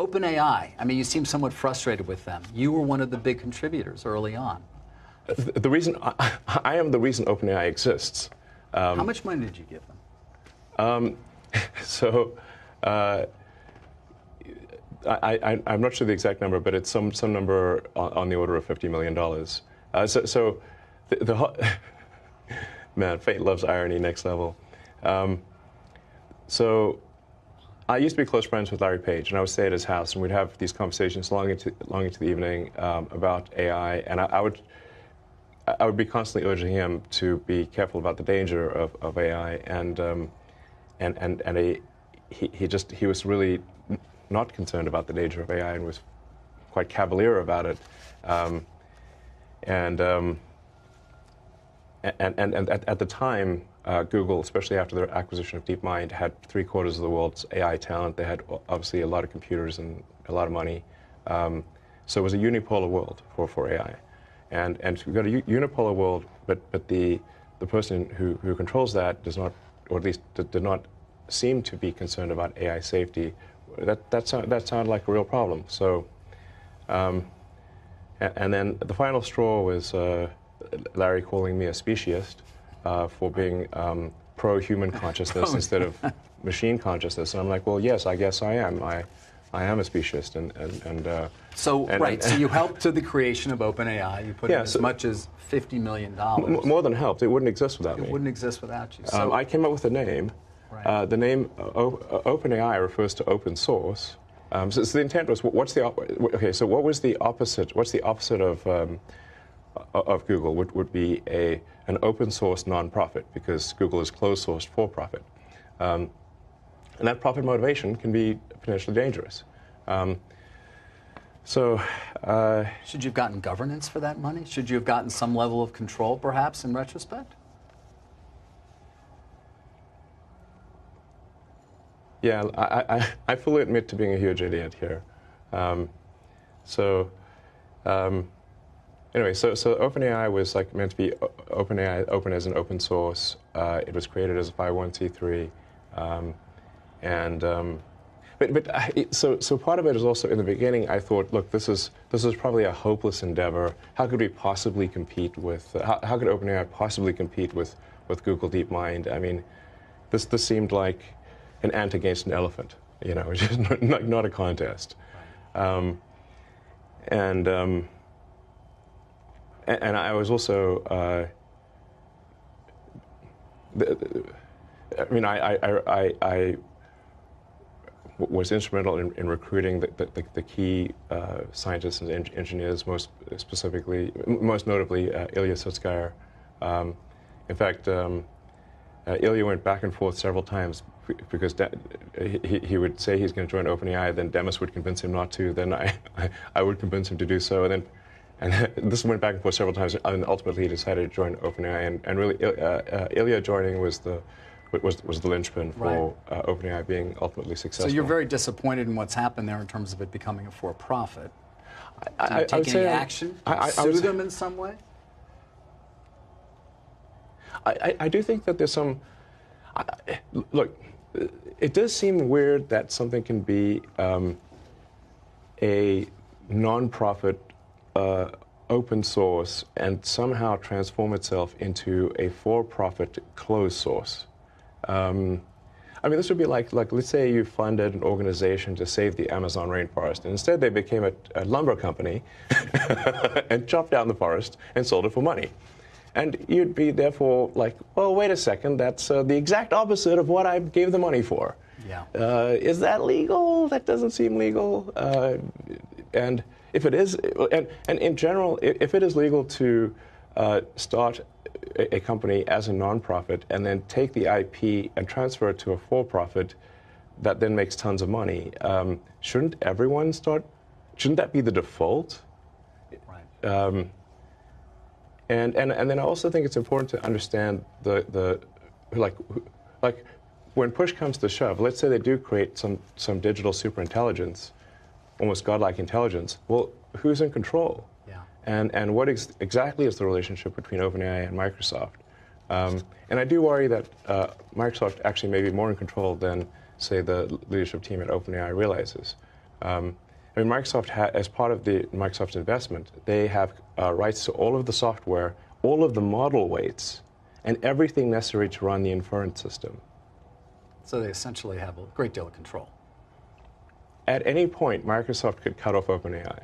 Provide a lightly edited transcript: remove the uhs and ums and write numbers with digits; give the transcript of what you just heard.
OpenAI, I mean, you seem somewhat frustrated with them. You were one of the big contributors early on. The reason I am the reason OpenAI exists. How much money did you give them? I'm not sure the exact number, but it's some number on the order of $50 million. Man, fate loves irony, next level. So I used to be close friends with Larry Page, and I would stay at his house, and we'd have these conversations long into the evening about AI, and I would be constantly urging him to be careful about the danger of AI, and he was really not concerned about the danger of AI and was quite cavalier about it, and at the time, Google, especially after their acquisition of DeepMind, had 3/4 of the world's AI talent. They had obviously a lot of computers and a lot of money. So it was a unipolar world for AI. And we've got a unipolar world, but the person who controls that does not, or at least did not seem to be concerned about AI safety. That sounded like a real problem. So, and then the final straw was Larry calling me a speciesist for being pro-human consciousness instead of machine consciousness. And I'm like, well, yes, I guess I am. I am a speciesist. So you helped to the creation of OpenAI. You put in as much as $50 million. More than helped. It wouldn't exist without me. It wouldn't exist without you. So I came up with a name. Right. The name OpenAI refers to open source. So the intent was, what's the opposite? What's the opposite of Google? Would be an open source nonprofit, because Google is closed sourced for profit, and that profit motivation can be potentially dangerous. Should you have gotten governance for that money? Should you have gotten some level of control, perhaps, in retrospect? Yeah, I fully admit to being a huge idiot here. Anyway, so OpenAI was meant to be open as an open source. It was created as a 501c3, so part of it is also, in the beginning, I thought, look, this is probably a hopeless endeavor. How could we possibly compete with? How could OpenAI possibly compete with Google DeepMind? I mean, this seemed like an ant against an elephant, which is not a contest. And I was also, I was instrumental in recruiting the key scientists and engineers, most notably Ilya Sutskever. In fact, Ilya went back and forth several times because he would say he's going to join OpenAI, then Demis would convince him not to, then I would convince him to do so, and this went back and forth several times, and ultimately he decided to join OpenAI, and really Ilya joining was the linchpin for OpenAI being ultimately successful. So you're very disappointed in what's happened there in terms of it becoming a for-profit. Did you take any action? Sue them in some way? I do think that there's some. Look, it does seem weird that something can be a non-profit, open source, and somehow transform itself into a for-profit closed source. I mean, this would be like let's say you funded an organization to save the Amazon rainforest, and instead they became a lumber company and chopped down the forest and sold it for money. And you'd be therefore like, well, wait a second, that's the exact opposite of what I gave the money for. Yeah. Is that legal? That doesn't seem legal. And if it is, and in general, if it is legal to start a company as a nonprofit and then take the IP and transfer it to a for-profit that then makes tons of money, shouldn't everyone start? Shouldn't that be the default? Right. And then I also think it's important to understand the when push comes to shove, let's say they do create some digital superintelligence, almost godlike intelligence. Well, who's in control? Yeah. And what exactly is the relationship between OpenAI and Microsoft? And I do worry that Microsoft actually may be more in control than, say, the leadership team at OpenAI realizes. I mean, Microsoft, as part of the Microsoft investment, they have rights to all of the software, all of the model weights, and everything necessary to run the inference system. So they essentially have a great deal of control. At any point, Microsoft could cut off OpenAI.